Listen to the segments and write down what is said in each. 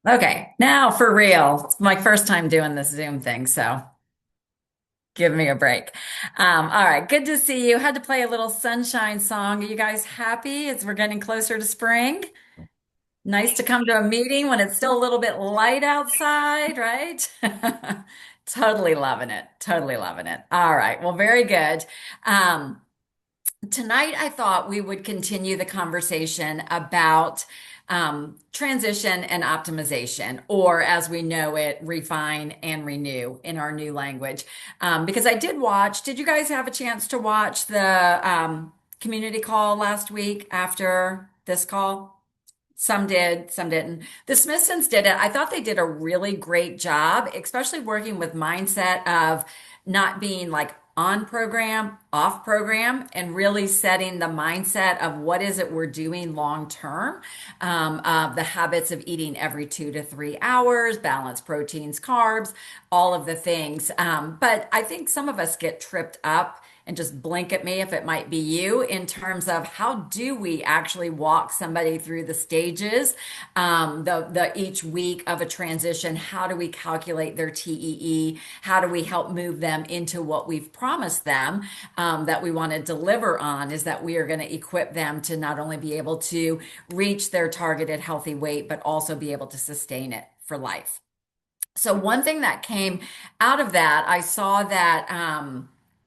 Okay, now for real. It's my first time doing this Zoom thing, so give me a break. All right, good to see you. Had to play a little sunshine song. Are you guys happy as we're getting closer to spring? Nice to come to a meeting when it's still a little bit light outside, right? Totally loving it. Totally loving it. All right, well, very good. Um, Tonight, I thought we would continue the conversation about transition and optimization, or as we know it, refine and renew in our new language. Because I did watch, did you guys have a chance to watch the community call last week after this call? Some did, some didn't. The Smithsons did it. I thought they did a really great job, especially working with mindset of not being like on program, off program, and really setting the mindset of what is it we're doing long term. The habits of eating every 2 to 3 hours, balanced proteins, carbs, all of the things. But I think some of us get tripped up and just blink at me if it might be you in terms of how do we actually walk somebody through the stages, the each week of a transition. How do we calculate their TEE? How do we help move them into what we've promised them, that we want to deliver on, is that we are going to equip them to not only be able to reach their targeted healthy weight but also be able to sustain it for life. So one thing that came out of that, I saw that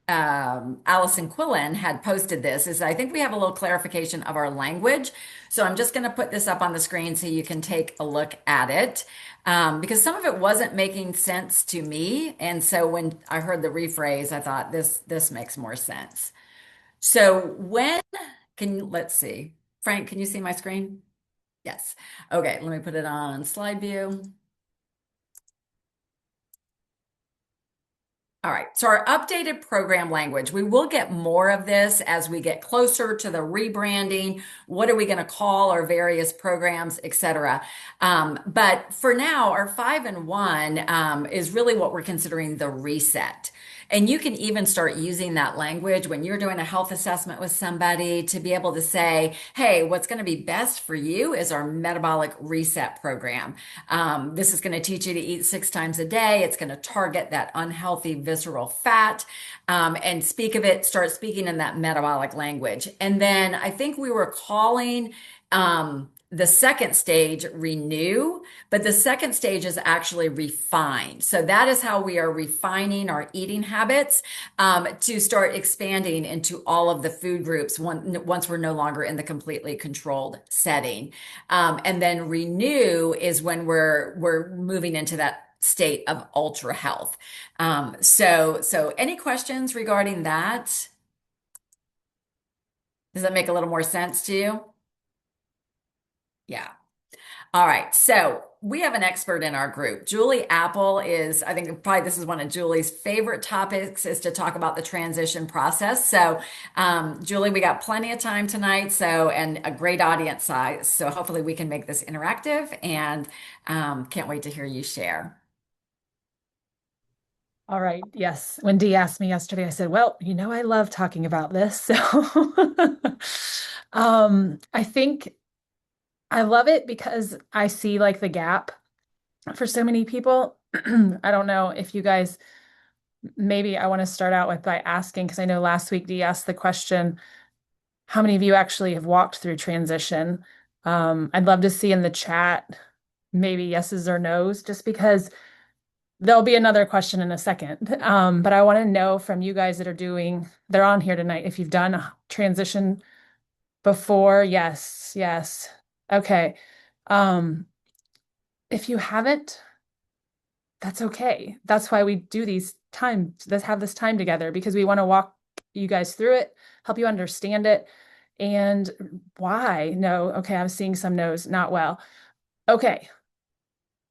Allison Quillen had posted this, is I think we have a little clarification of our language. So I'm just going to put this up on the screen so you can take a look at it, because some of it wasn't making sense to me. And so when I heard the rephrase, I thought this makes more sense. So when let's see, Frank, can you see my screen? Yes. Okay, let me put it on slide view. All right, so our updated program language, we will get more of this as we get closer to the rebranding. What are we going to call our various programs, et cetera? But for now, our 5-in-1 is really what we're considering the reset. And you can even start using that language when you're doing a health assessment with somebody to be able to say, hey, what's going to be best for you is our metabolic reset program. This is going to teach you to eat 6 times a day. It's going to target that unhealthy visceral fat, and start speaking in that metabolic language. And then I think we were calling the second stage renew, but the second stage is actually refine. So that is how we are refining our eating habits, to start expanding into all of the food groups once we're no longer in the completely controlled setting. And then renew is when we're moving into that state of ultra health. So any questions regarding that? Does that make a little more sense to you? Yeah. All right. So we have an expert in our group. Julie Apple is, I think probably this is one of Julie's favorite topics, is to talk about the transition process. So, Julie, we got plenty of time tonight. So, and a great audience size. So hopefully we can make this interactive, and can't wait to hear you share. All right. Yes. When Dee asked me yesterday, I said, well, I love talking about this. So I think I love it because I see like the gap for so many people. I don't know if you guys, maybe I want to start out with by asking, because I know last week Dee asked the question, how many of you actually have walked through transition? I'd love to see in the chat maybe yeses or nos, just because there'll be another question in a second. But I want to know from you guys they're on here tonight, if you've done a transition before. Yes, yes. Okay. Um, if you haven't, that's okay. That's why we do have this time together, because we want to walk you guys through it, help you understand it. And why? No, okay, I'm seeing some no's, not well. Okay,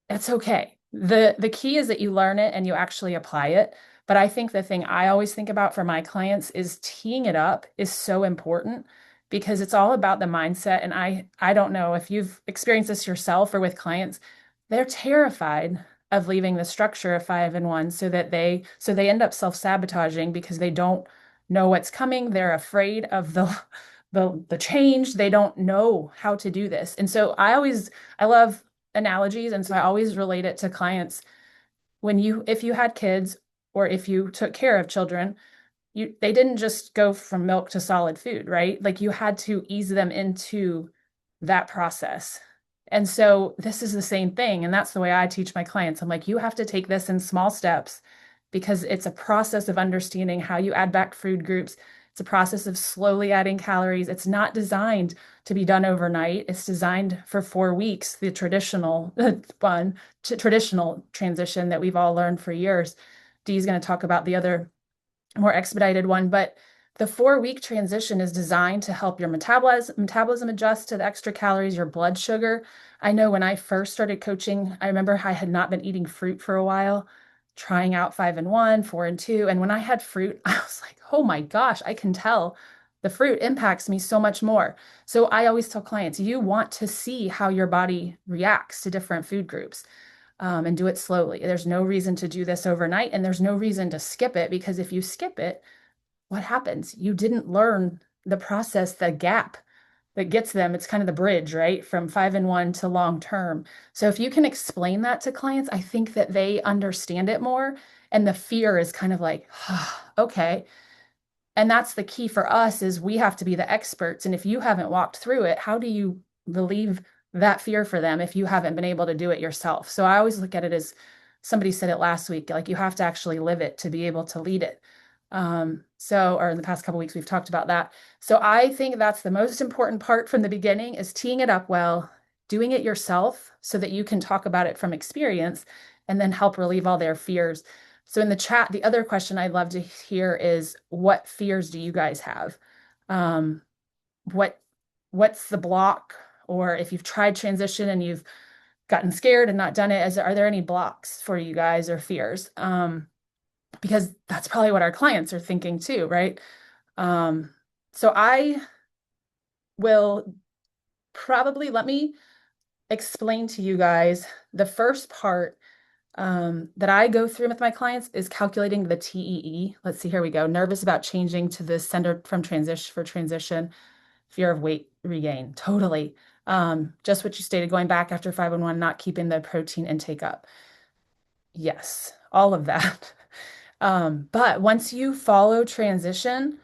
that's okay. The key is that you learn it and you actually apply it. But I think the thing I always think about for my clients is teeing it up is so important, because it's all about the mindset. And I don't know if you've experienced this yourself or with clients, they're terrified of leaving the structure of 5-in-1, so they end up self-sabotaging because they don't know what's coming. They're afraid of the change. They don't know how to do this. And so I love analogies. And so I always relate it to clients if you had kids or if you took care of children, they didn't just go from milk to solid food, right? Like you had to ease them into that process. And so this is the same thing. And that's the way I teach my clients. I'm like, you have to take this in small steps because it's a process of understanding how you add back food groups. It's a process of slowly adding calories. It's not designed to be done overnight. It's designed for 4 weeks, the traditional one, traditional transition that we've all learned for years. Dee's going to talk about the other more expedited one, but the 4 week transition is designed to help your metabolism adjust to the extra calories, your blood sugar. I know when I first started coaching, I remember I had not been eating fruit for a while, trying out 5-in-1, 4-in-2. And when I had fruit, I was like, oh my gosh, I can tell the fruit impacts me so much more. So I always tell clients, you want to see how your body reacts to different food groups. And do it slowly. There's no reason to do this overnight, and there's no reason to skip it because if you skip it, what happens? You didn't learn the process, the gap that gets them. It's kind of the bridge, right? From 5-in-1 to long term. So if you can explain that to clients, I think that they understand it more. And the fear is kind of like, okay. And that's the key for us is we have to be the experts. And if you haven't walked through it, how do you relieve that fear for them if you haven't been able to do it yourself? So I always look at it as somebody said it last week, like you have to actually live it to be able to lead it. Or in the past couple of weeks, we've talked about that. So I think that's the most important part from the beginning is teeing it up well, doing it yourself so that you can talk about it from experience and then help relieve all their fears. So in the chat, the other question I'd love to hear is what fears do you guys have? Um, what's the block? Or if you've tried transition and you've gotten scared and not done it, are there any blocks for you guys or fears? Because that's probably what our clients are thinking too, right? So I will let me explain to you guys the first part that I go through with my clients is calculating the TEE. Let's see, here we go. Nervous about changing to the center from transition, fear of weight regain. Totally. Just what you stated, going back after 5-in-1, not keeping the protein intake up. Yes, all of that. But once you follow transition,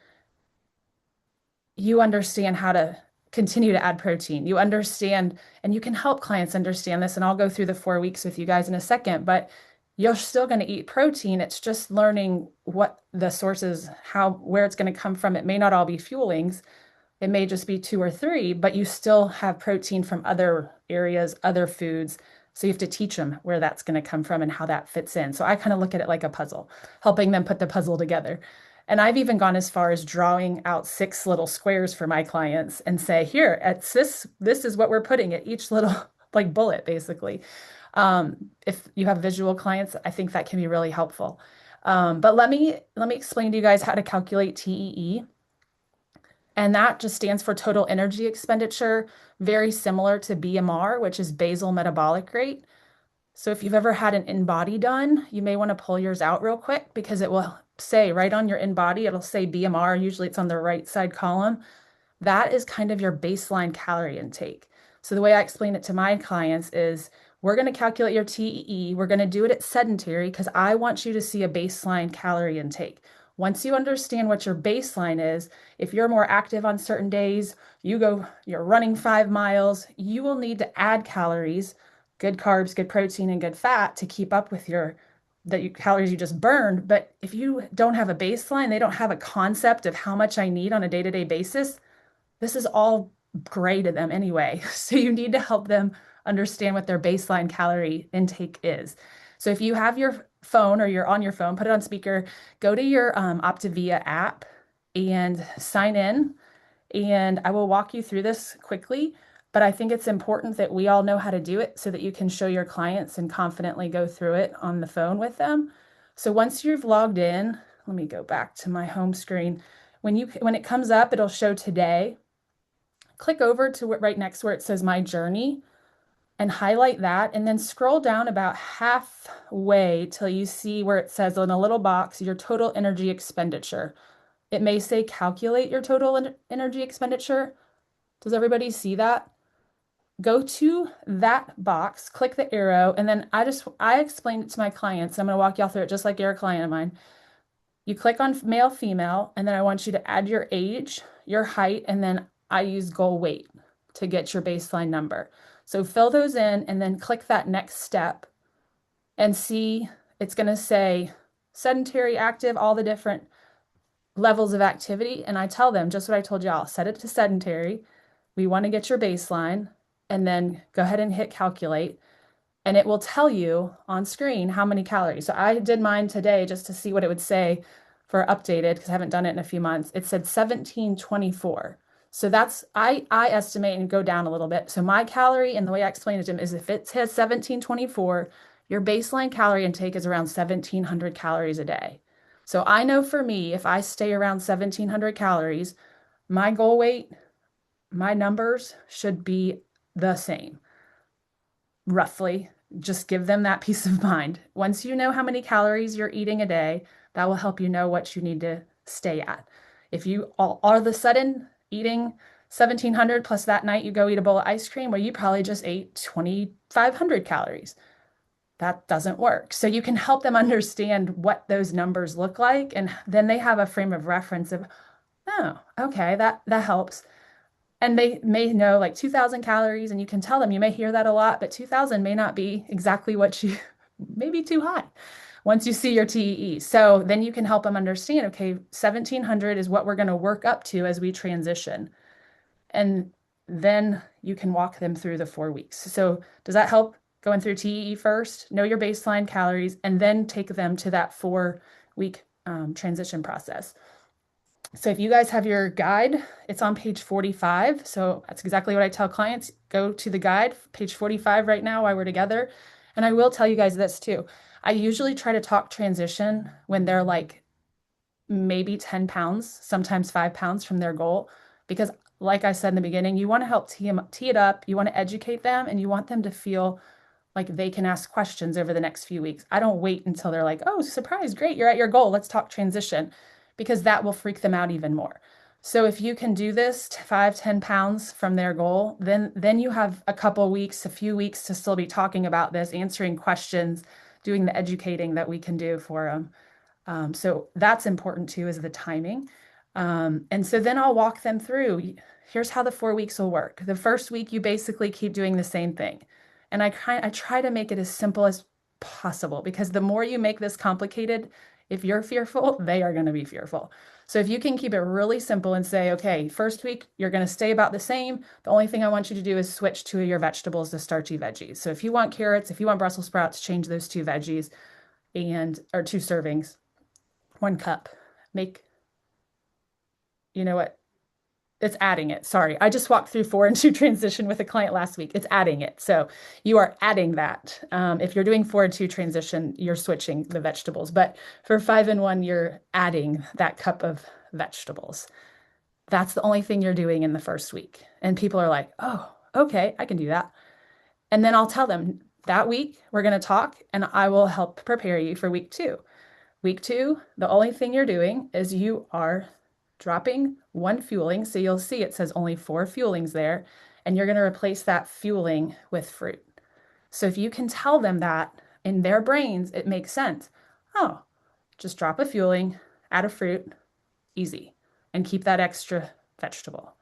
you understand how to continue to add protein. You understand, and you can help clients understand this. And I'll go through the 4 weeks with you guys in a second, but you're still going to eat protein. It's just learning what the sources, where it's going to come from. It may not all be fuelings. It may just be 2 or 3, but you still have protein from other areas, other foods. So you have to teach them where that's going to come from and how that fits in. So I kind of look at it like a puzzle, helping them put the puzzle together. And I've even gone as far as drawing out 6 little squares for my clients and say, here, this is what we're putting at each little like bullet, basically. If you have visual clients, I think that can be really helpful. But let me explain to you guys how to calculate TEE. And that just stands for total energy expenditure, very similar to BMR, which is basal metabolic rate. So if you've ever had an InBody done, you may want to pull yours out real quick because it will say right on your InBody, it'll say BMR. Usually it's on the right side column. That is kind of your baseline calorie intake. So the way I explain it to my clients is we're going to calculate your TEE. We're going to do it at sedentary because I want you to see a baseline calorie intake. Once you understand what your baseline is, if you're more active on certain days, you're running 5 miles, you will need to add calories, good carbs, good protein, and good fat to keep up with calories you just burned. But if you don't have a baseline, they don't have a concept of how much I need on a day-to-day basis, this is all gray to them anyway. So you need to help them understand what their baseline calorie intake is. So if you have your phone or you're on your phone, put it on speaker, go to your Optavia app and sign in. And I will walk you through this quickly, but I think it's important that we all know how to do it so that you can show your clients and confidently go through it on the phone with them. So once you've logged in, let me go back to my home screen. When it comes up, it'll show today. Click over to right next where it says My Journey and highlight that, and then scroll down about halfway till you see where it says on a little box, your total energy expenditure. It may say calculate your total energy expenditure. Does everybody see that? go to that box, click the arrow, and then I explain it to my clients. I'm going to walk y'all through it just like you're a client of mine. You click on male, female, and then I want you to add your age, your height, and then I use goal weight to get your baseline number. So fill those in and then click that next step and see it's going to say sedentary, active, all the different levels of activity. And I tell them just what I told y'all, set it to sedentary. We want to get your baseline and then go ahead and hit calculate. And it will tell you on screen how many calories. So I did mine today just to see what it would say for updated because I haven't done it in a few months. It said 1724. So that's I estimate and go down a little bit. So my calorie and the way I explain it to them is if it says 1724, your baseline calorie intake is around 1700 calories a day. So I know for me, if I stay around 1700 calories, my goal weight, my numbers should be the same roughly. Just give them that peace of mind. Once you know how many calories you're eating a day, that will help you know what you need to stay at. If you all of a sudden eating 1700 plus that night you go eat a bowl of ice cream, well, you probably just ate 2500 calories. That doesn't work. So you can help them understand what those numbers look like, and then they have a frame of reference of, oh, okay, that helps. And they may know like 2000 calories, and you can tell them, you may hear that a lot, but 2000 may not be exactly what you, maybe too high once you see your TEE. So then you can help them understand, okay, 1700 is what we're going to work up to as we transition. And then you can walk them through the 4 weeks. So does that help going through TEE first? Know your baseline calories, and then take them to that 4 week transition process. So if you guys have your guide, it's on page 45. So that's exactly what I tell clients. Go to the guide, page 45 right now while we're together. And I will tell you guys this too. I usually try to talk transition when they're like maybe 10 pounds, sometimes 5 pounds from their goal. Because like I said in the beginning, you want to help tee it up, you want to educate them, and you want them to feel like they can ask questions over the next few weeks. I don't wait until they're like, oh, surprise, great, you're at your goal. Let's talk transition, because that will freak them out even more. So if you can do this 5, 10 pounds from their goal, then you have a couple weeks, a few weeks to still be talking about this, answering questions, doing the educating that we can do for them. So that's important too, is the timing. And so then I'll walk them through. Here's how the 4 weeks will work. The first week, you basically keep doing the same thing. And I try to make it as simple as possible, because the more you make this complicated, if you're fearful, they are going to be fearful. So if you can keep it really simple and say, okay, first week, you're going to stay about the same. The only thing I want you to do is switch two of your vegetables to starchy veggies. So if you want carrots, if you want Brussels sprouts, change those two veggies or 2 servings, 1 cup. Make, you know what? It's adding it. Sorry. I just walked through 4 and 2 transition with a client last week. It's adding it. So you are adding that. If you're doing 4 and 2 transition, you're switching the vegetables. But for 5 and 1, you're adding that cup of vegetables. That's the only thing you're doing in the first week. And people are like, oh, okay, I can do that. And then I'll tell them that week we're going to talk, and I will help prepare you for week 2. Week 2, the only thing you're doing is you are dropping 1 fueling. So you'll see it says only 4 fuelings there, and you're going to replace that fueling with fruit. So if you can tell them that in their brains, it makes sense. Oh, just drop a fueling, add a fruit, easy, and keep that extra vegetable.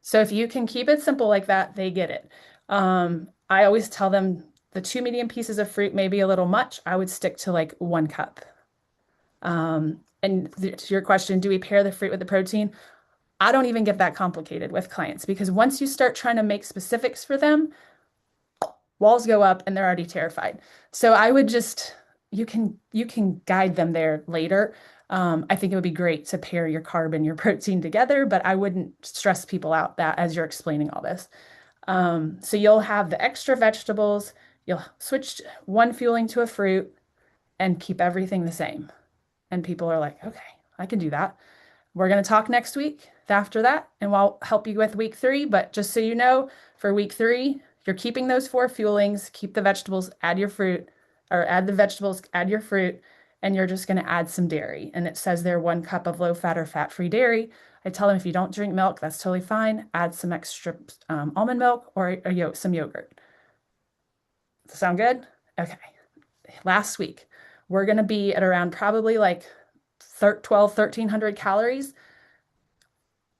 So if you can keep it simple like that, they get it. I always tell them the 2 medium pieces of fruit may be a little much. I would stick to like 1 cup. And to your question, do we pair the fruit with the protein? I don't even get that complicated with clients, because once you start trying to make specifics for them, walls go up and they're already terrified. So I would just, you can guide them there later. I think it would be great to pair your carb and your protein together, but I wouldn't stress people out that as you're explaining all this. So you'll have the extra vegetables, you'll switch 1 fueling to a fruit, and keep everything the same. And people are like, okay, I can do that. We're going to talk next week after that, and I'll help you with week 3. But just so you know, for week 3, you're keeping those 4 fuelings, keep the vegetables, add your fruit, or add the vegetables, add your fruit, and you're just going to add some dairy. And it says there 1 cup of low fat or fat-free dairy. I tell them if you don't drink milk, that's totally fine. Add some extra almond milk or some yogurt. Does that sound good? Okay. Last week, we're going to be at around probably like 1,300 calories.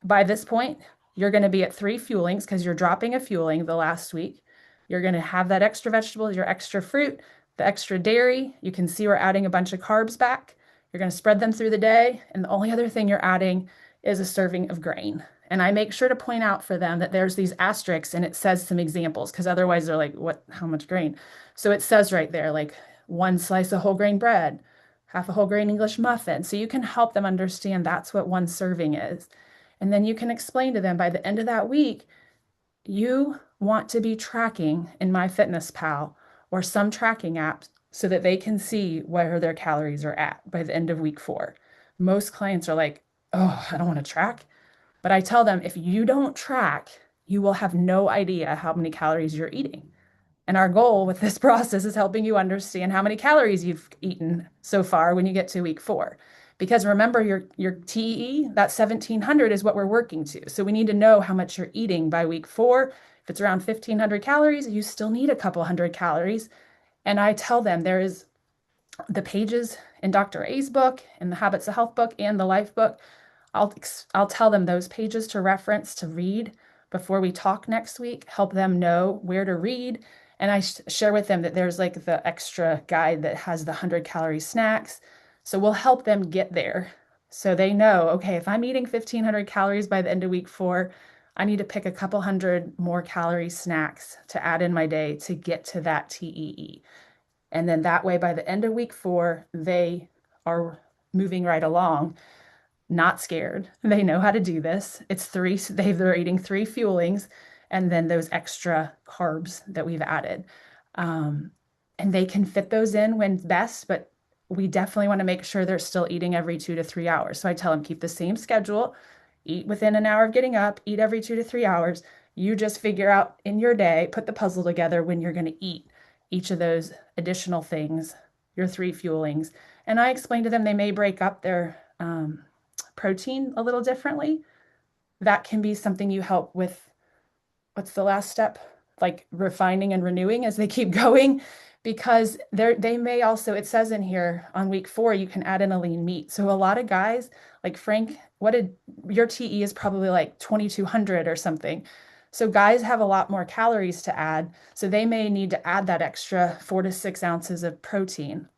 By this point, you're going to be at 3 fuelings because you're dropping a fueling the last week. You're going to have that extra vegetables, your extra fruit, the extra dairy. You can see we're adding a bunch of carbs back. You're going to spread them through the day. And the only other thing you're adding is a serving of grain. And I make sure to point out for them that there's these asterisks and it says some examples because otherwise they're like, what, how much grain? So it says right there, like 1 slice of whole grain bread, half a whole grain English muffin. So you can help them understand that's what 1 serving is. And then you can explain to them by the end of that week, you want to be tracking in MyFitnessPal or some tracking app so that they can see where their calories are at by the end of week 4. Most clients are like, oh, I don't want to track. But I tell them if you don't track, you will have no idea how many calories you're eating. And our goal with this process is helping you understand how many calories you've eaten so far when you get to week 4. Because remember, your TE, that 1,700 is what we're working to. So we need to know how much you're eating by week 4. If it's around 1,500 calories, you still need a couple hundred calories. And I tell them there is the pages in Dr. A's book, in the Habits of Health book, and the Life book. I'll tell them those pages to reference to read before we talk next week, help them know where to read. And I share with them that there's like the extra guide that has the 100-calorie snacks. So we'll help them get there. So they know, okay, if I'm eating 1,500 calories by the end of week 4, I need to pick a couple hundred more calorie snacks to add in my day to get to that TEE. And then that way, by the end of week 4, they are moving right along, not scared. They know how to do this. They're eating 3 fuelings and then those extra carbs that we've added. And they can fit those in when best, but we definitely want to make sure they're still eating every 2 to 3 hours. So I tell them keep the same schedule, eat within an hour of getting up, eat every 2 to 3 hours. You just figure out in your day, put the puzzle together when you're going to eat each of those additional things, your 3 fuelings. And I explain to them they may break up their protein a little differently. That can be something you help with. What's the last step? Like refining and renewing as they keep going, because they may also, it says in here on week 4, you can add in a lean meat. So a lot of guys like Frank, your TE is probably like 2,200 or something. So guys have a lot more calories to add. So they may need to add that extra 4 to 6 ounces of protein.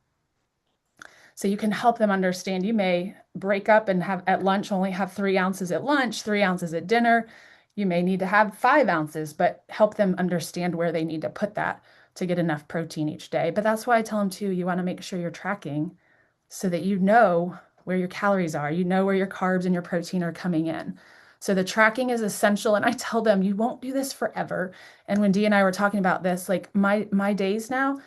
So you can help them understand. You may break up and have at lunch only have 3 ounces at lunch, 3 ounces at dinner. You may need to have 5 ounces, but help them understand where they need to put that to get enough protein each day. But that's why I tell them too, you want to make sure you're tracking so that you know where your calories are, you know where your carbs and your protein are coming in. So the tracking is essential. And I tell them you won't do this forever. And when Dee and I were talking about this, like my days now,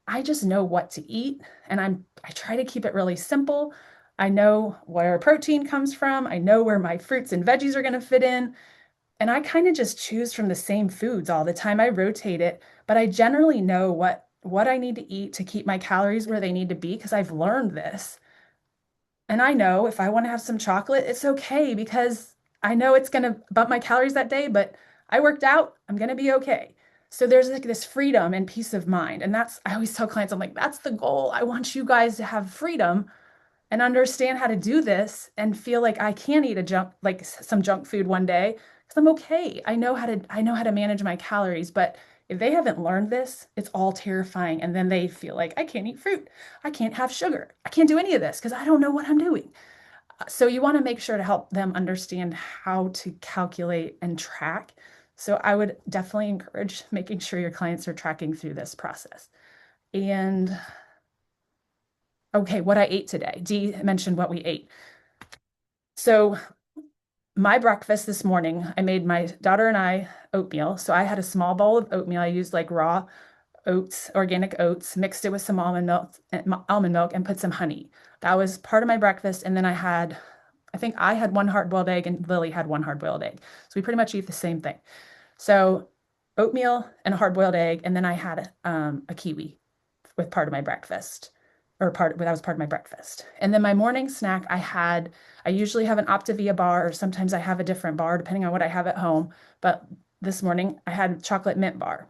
I just know what to eat and I try to keep it really simple. I know where protein comes from. I know where my fruits and veggies are going to fit in. And I kind of just choose from the same foods all the time. I rotate it, but I generally know what I need to eat to keep my calories where they need to be because I've learned this. And I know if I want to have some chocolate, it's okay because I know it's going to bump my calories that day, but I worked out, I'm going to be okay. So there's like this freedom and peace of mind. And I always tell clients, I'm like, that's the goal. I want you guys to have freedom and understand how to do this and feel like I can eat some junk food one day because I'm okay. I know how to manage my calories, but if they haven't learned this, it's all terrifying. And then they feel like I can't eat fruit. I can't have sugar. I can't do any of this because I don't know what I'm doing. So you want to make sure to help them understand how to calculate and track. So I would definitely encourage making sure your clients are tracking through this process. And okay, what I ate today. Dee mentioned what we ate. So my breakfast this morning, I made my daughter and I oatmeal. So I had a small bowl of oatmeal. I used like raw oats, organic oats, mixed it with some almond milk and put some honey. That was part of my breakfast. And then I think I had 1 hard-boiled egg and Lily had 1 hard-boiled egg. So we pretty much eat the same thing. So oatmeal and a hard-boiled egg. And then I had a kiwi with part of my breakfast. or that was part of my breakfast. And then my morning snack, I usually have an Optavia bar, or sometimes I have a different bar depending on what I have at home. But this morning I had chocolate mint bar.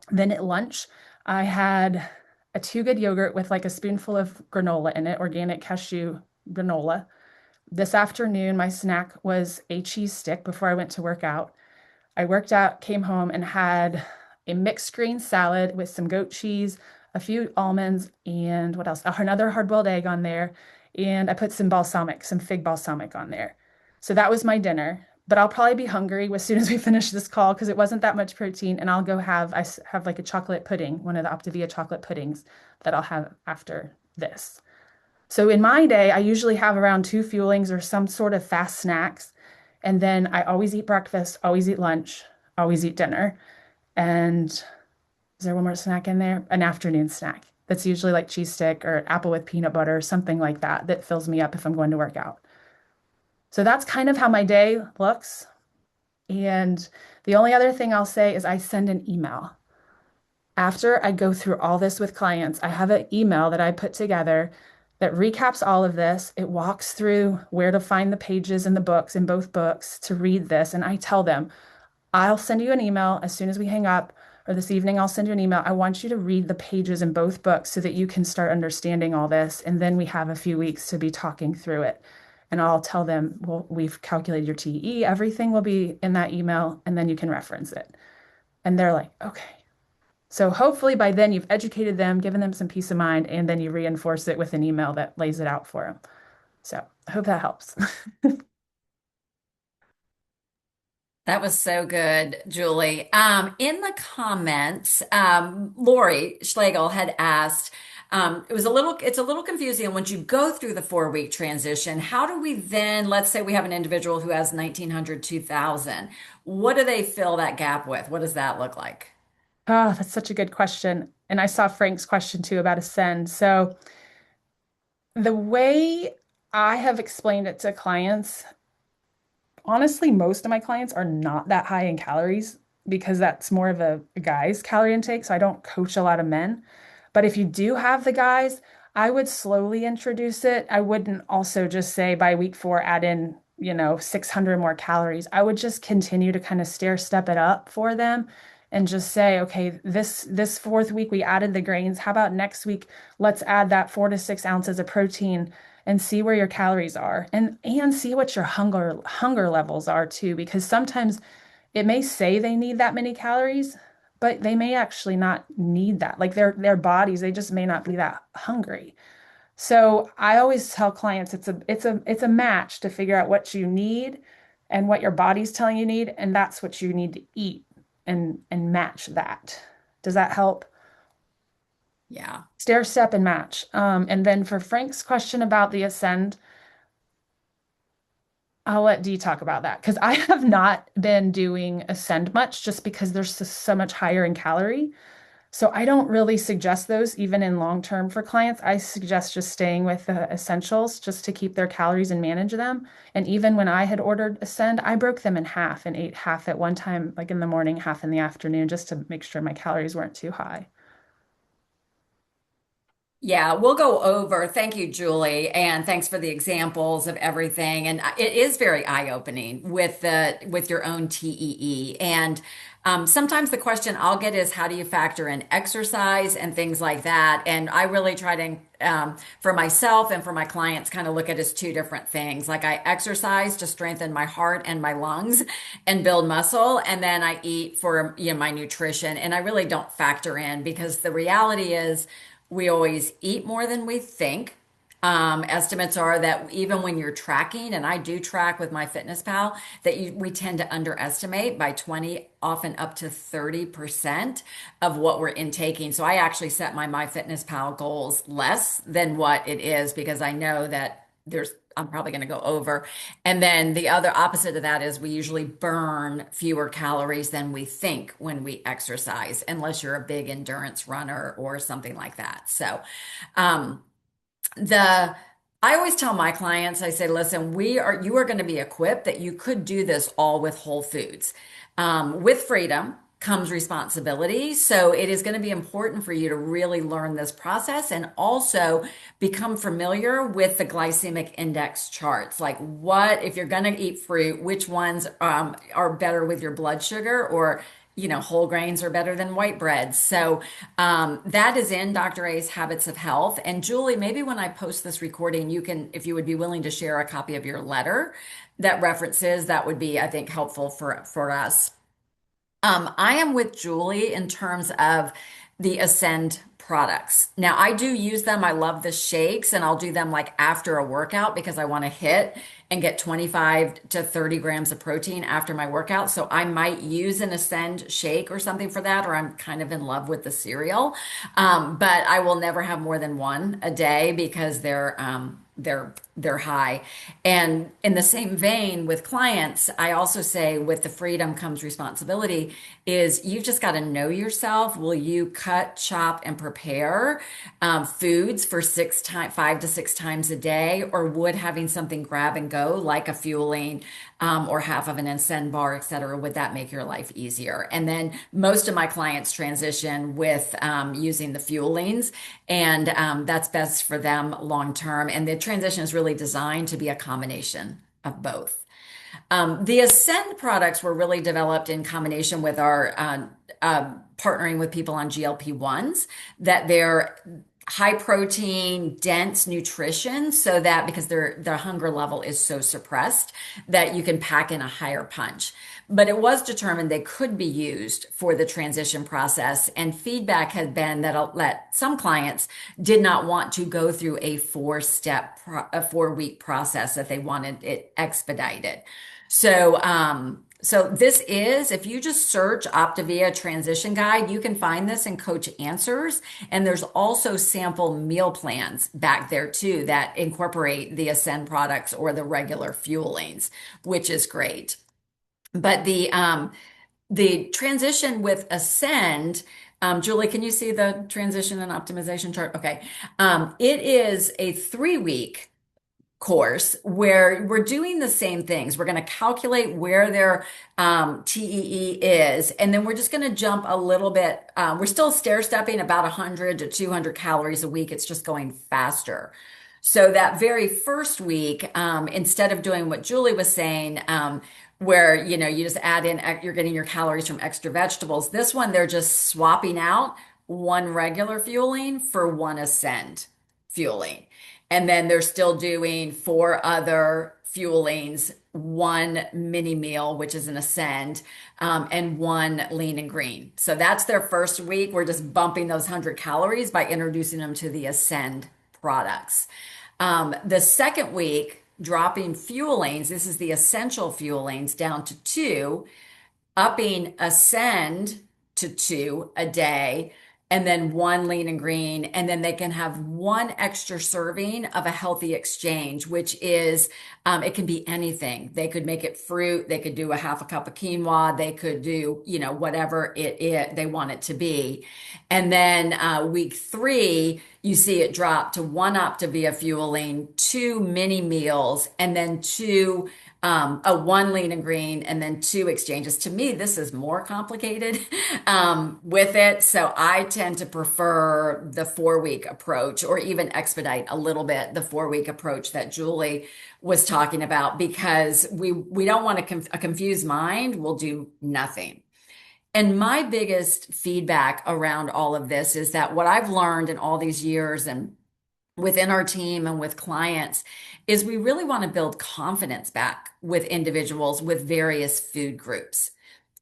Then at lunch, I had a Two Good yogurt with like a spoonful of granola in it, organic cashew granola. This afternoon, my snack was a cheese stick before I went to work out. I worked out, came home, and had a mixed green salad with some goat cheese, a few almonds, and what else? Another hard-boiled egg on there. And I put some fig balsamic on there. So that was my dinner. But I'll probably be hungry as soon as we finish this call because it wasn't that much protein. And I'll go have like a chocolate pudding, one of the Optavia chocolate puddings that I'll have after this. So in my day, I usually have around two fuelings or some sort of fast snacks. And then I always eat breakfast, always eat lunch, always eat dinner. And is there one more snack in there? An afternoon snack. That's usually like cheese stick or apple with peanut butter, something like that, that fills me up if I'm going to work out. So that's kind of how my day looks. And the only other thing I'll say is I send an email. After I go through all this with clients, I have an email that I put together that recaps all of this. It walks through where to find the pages in the books, in both books, to read this. And I tell them, I'll send you an email as soon as we hang up, or this evening, I'll send you an email. I want you to read the pages in both books so that you can start understanding all this. And then we have a few weeks to be talking through it. And I'll tell them, well, we've calculated your TE. Everything will be in that email, and then you can reference it. And they're like, okay. So hopefully by then you've educated them, given them some peace of mind, and then you reinforce it with an email that lays it out for them. So I hope that helps. That was so good, Julie. In the comments, Lori Schlegel had asked, it's a little confusing once you go through the 4 week transition. How do we then, let's say we have an individual who has 1900, 2000. What do they fill that gap with? What does that look like? Oh, that's such a good question. And I saw Frank's question too about Ascend. So the way I have explained it to clients, honestly, most of my clients are not that high in calories because that's more of a guy's calorie intake. So I don't coach a lot of men. But if you do have the guys, I would slowly introduce it. I wouldn't also just say by week 4, add in, 600 more calories. I would just continue to kind of stair step it up for them and just say, okay, this fourth week we added the grains. How about next week? Let's add that 4 to 6 ounces of protein and see where your calories are and see what your hunger levels are too, because sometimes it may say they need that many calories, but they may actually not need that. Like their bodies, they just may not be that hungry. So I always tell clients it's a match to figure out what you need and what your body's telling you need, and that's what you need to eat and match that. Does that help? Yeah. Stair step and match. And then for Frank's question about the Ascend, I'll let Dee talk about that because I have not been doing Ascend much just because there's so much higher in calorie. So I don't really suggest those even in long term for clients. I suggest just staying with the essentials just to keep their calories and manage them. And even when I had ordered Ascend, I broke them in half and ate half at one time, like in the morning, half in the afternoon, just to make sure my calories weren't too high. Yeah, we'll go over. Thank you, Julie, and thanks for the examples of everything. And it is very eye-opening with your own TEE. And sometimes the question I'll get is, how do you factor in exercise and things like that? And I really try to, for myself and for my clients, kind of look at it as two different things. Like I exercise to strengthen my heart and my lungs and build muscle, and then I eat for, my nutrition. And I really don't factor in because the reality is, we always eat more than we think. Estimates are that even when you're tracking, and I do track with MyFitnessPal, that we tend to underestimate by 20, often up to 30% of what we're intaking. So I actually set my MyFitnessPal goals less than what it is because I know that I'm probably going to go over. And then the other opposite of that is we usually burn fewer calories than we think when we exercise, unless you're a big endurance runner or something like that. So, um, the I always tell my clients, I say, listen, you are going to be equipped that you could do this all with Whole Foods, with freedom comes responsibility. So it is going to be important for you to really learn this process and also become familiar with the glycemic index charts. Like what, if you're going to eat fruit, which ones are better with your blood sugar, or whole grains are better than white breads. So that is in Dr. A's Habits of Health. And Julie, maybe when I post this recording, you can, if you would be willing to share a copy of your letter that references, that would be, I think, helpful for us. I am with Julie in terms of the Ascend products. Now, I do use them. I love the shakes, and I'll do them like after a workout because I want to hit and get 25 to 30 grams of protein after my workout. So I might use an Ascend shake or something for that, or I'm kind of in love with the cereal. But I will never have more than one a day because they're high. And in the same vein with clients, I also say with the freedom comes responsibility is you've just got to know yourself. Will you cut, chop, and prepare foods for 5 to 6 times a day, or would having something grab and go like a fueling or half of an Ascend bar, et cetera, would that make your life easier? And then most of my clients transition with using the fuelings, and that's best for them long term. And the transition is really designed to be a combination of both. The Ascend products were really developed in combination with our partnering with people on GLP-1s, that they're high protein, dense nutrition, so that because their hunger level is so suppressed that you can pack in a higher punch. But it was determined they could be used for the transition process, and feedback had been that some clients did not want to go through a 4-week process, that they wanted it expedited. So this is, if you just search Optavia Transition Guide, you can find this in Coach Answers. And there's also sample meal plans back there too that incorporate the Ascend products or the regular fuelings, which is great. But the transition with Ascend, Julie, can you see the transition and optimization chart? Okay. It is a 3-week course where we're doing the same things. We're going to calculate where their TEE is, and then we're just going to jump a little bit. We're still stair stepping about 100 to 200 calories a week. It's just going faster. So that very first week, instead of doing what Julie was saying, where you just add in, you're getting your calories from extra vegetables. This one, they're just swapping out one regular fueling for one Ascend fueling. And then they're still doing 4 other fuelings, 1 mini meal, which is an Ascend, and 1 lean and green. So that's their first week. We're just bumping those 100 calories by introducing them to the Ascend products. The second week, dropping fuelings, this is the essential fuelings, down to 2, upping Ascend to 2 a day, and then 1 lean and green, and then they can have 1 extra serving of a healthy exchange, which is it can be anything. They could make it fruit, they could do a half a cup of quinoa, they could do whatever they want it to be. And then week 3, you see it drop to 1 Optavia fueling, 2 mini meals, and then 1 lean and green, and then 2 exchanges. To me, this is more complicated with it. So I tend to prefer the 4-week approach, or even expedite a little bit the 4-week approach that Julie was talking about, because we don't want a confused mind will do nothing. And my biggest feedback around all of this is that what I've learned in all these years and within our team and with clients is we really want to build confidence back with individuals with various food groups.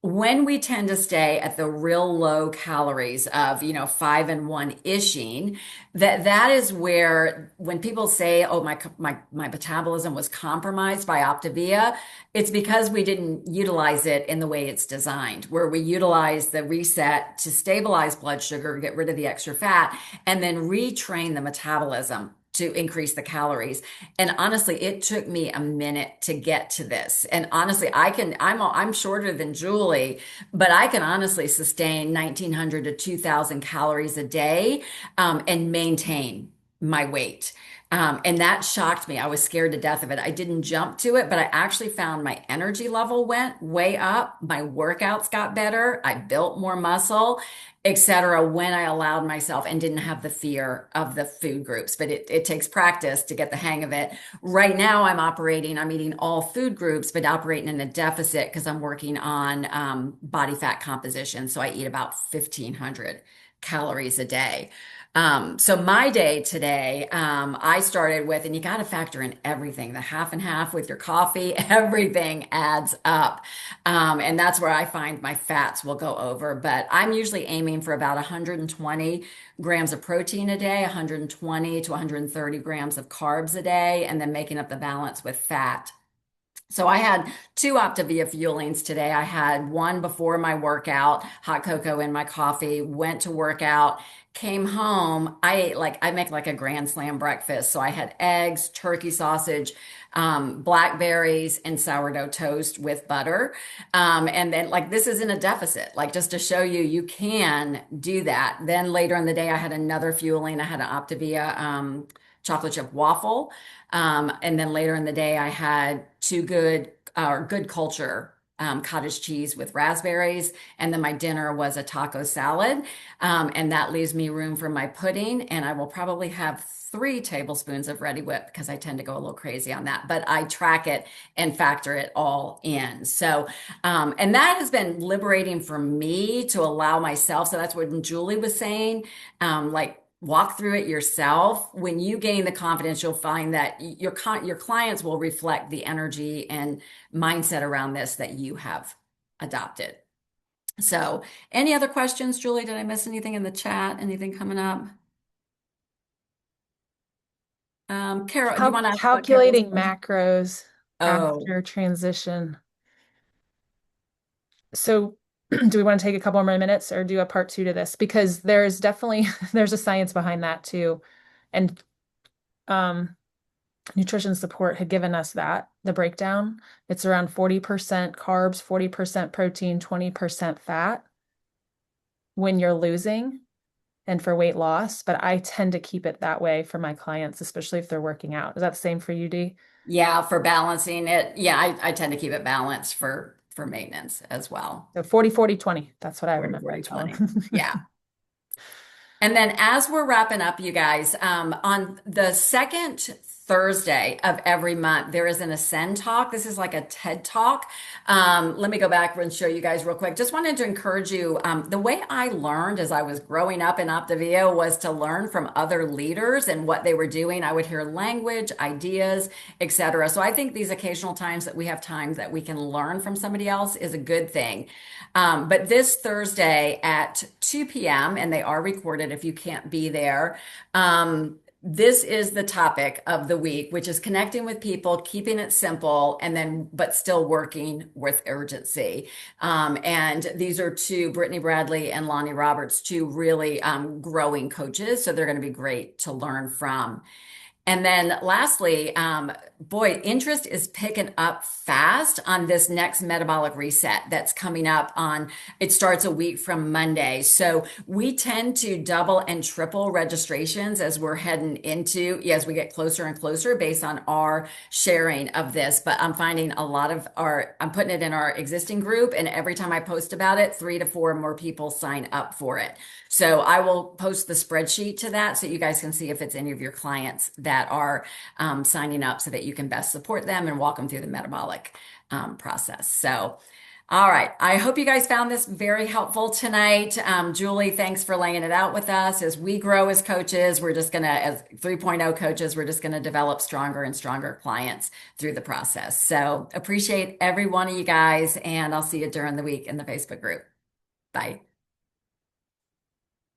When we tend to stay at the real low calories of 5 and 1 ishing, that is where, when people say, oh, my metabolism was compromised by Optavia, it's because we didn't utilize it in the way it's designed, where we utilize the reset to stabilize blood sugar, get rid of the extra fat, and then retrain the metabolism to increase the calories. And honestly, it took me a minute to get to this. And honestly, I'm shorter than Julie, but I can honestly sustain 1,900 to 2,000 calories a day, and maintain my weight. And that shocked me. I was scared to death of it. I didn't jump to it, but I actually found my energy level went way up. My workouts got better. I built more muscle, etc. when I allowed myself and didn't have the fear of the food groups. But it takes practice to get the hang of it. Right now, I'm eating all food groups, but operating in a deficit because I'm working on body fat composition. So I eat about 1,500 calories a day. So my day today, I started with, and you got to factor in everything, the half and half with your coffee, everything adds up. And that's where I find my fats will go over. But I'm usually aiming for about 120 grams of protein a day, 120 to 130 grams of carbs a day, and then making up the balance with fat. So I had two Optavia fuelings today. I had one before my workout, hot cocoa in my coffee, went to work out, came home. I make like a grand slam breakfast. So I had eggs, turkey sausage, blackberries, and sourdough toast with butter. And then like this is in a deficit, like just to show you, you can do that. Then later in the day, I had another fueling. I had an Optavia, chocolate chip waffle. And then later in the day, I had two good culture cottage cheese with raspberries. And then my dinner was a taco salad. And that leaves me room for my pudding. And I will probably have 3 tablespoons of Ready Whip because I tend to go a little crazy on that. But I track it and factor it all in. So, and that has been liberating for me to allow myself. So that's what Julie was saying. Like, walk through it yourself. When you gain the confidence, you'll find that your clients will reflect the energy and mindset around this that you have adopted. So, any other questions, Julie? Did I miss anything in the chat? Anything coming up? Carol, do you want to ask what Carol's Calculating question? macros Oh, after transition. So do we want to take a couple more minutes or do a part two to this? Because there's definitely there's a science behind that too. And um nutrition support had given us that, the breakdown. It's around 40% carbs, 40% protein, 20% fat when you're losing and for weight loss. But I tend to keep it that way for my clients, especially if they're working out. Is that the same for you, Dee? yeah, for balancing it. Yeah, I tend to keep it balanced for maintenance as well. So 40, 40, 20. That's what I 40, remember 40, I told 20. them. Yeah. And then as we're wrapping up, you guys, on the second Thursday of every month, there is an Ascend talk. This is like a TED talk. Let me go back and show you guys real quick. Just wanted to encourage you. The way I learned as I was growing up in Optavia was to learn from other leaders and what they were doing. I would hear language, ideas, etc. So I think these occasional times that we have times that we can learn from somebody else is a good thing. But this Thursday at 2 p.m., and they are recorded if you can't be there, this is the topic of the week, which is connecting with people, keeping it simple, and then, but still working with urgency. And these are Brittany Bradley and Lonnie Roberts, two really growing coaches. So they're going to be great to learn from. And then lastly, boy, interest is picking up fast on this next metabolic reset that's coming up on, it starts a week from Monday. So we tend to double and triple registrations as we're heading into, as we get closer and closer based on our sharing of this. But I'm finding I'm putting it in our existing group, and every time I post about it, 3 to 4 more people sign up for it. So I will post the spreadsheet to that so you guys can see if it's any of your clients that are signing up so that you can best support them and walk them through the metabolic process. So, all right. I hope you guys found this very helpful tonight. Julie, thanks for laying it out with us. As we grow as coaches, as 3.0 coaches, we're just going to develop stronger and stronger clients through the process. So appreciate every one of you guys, and I'll see you during the week in the Facebook group. Bye.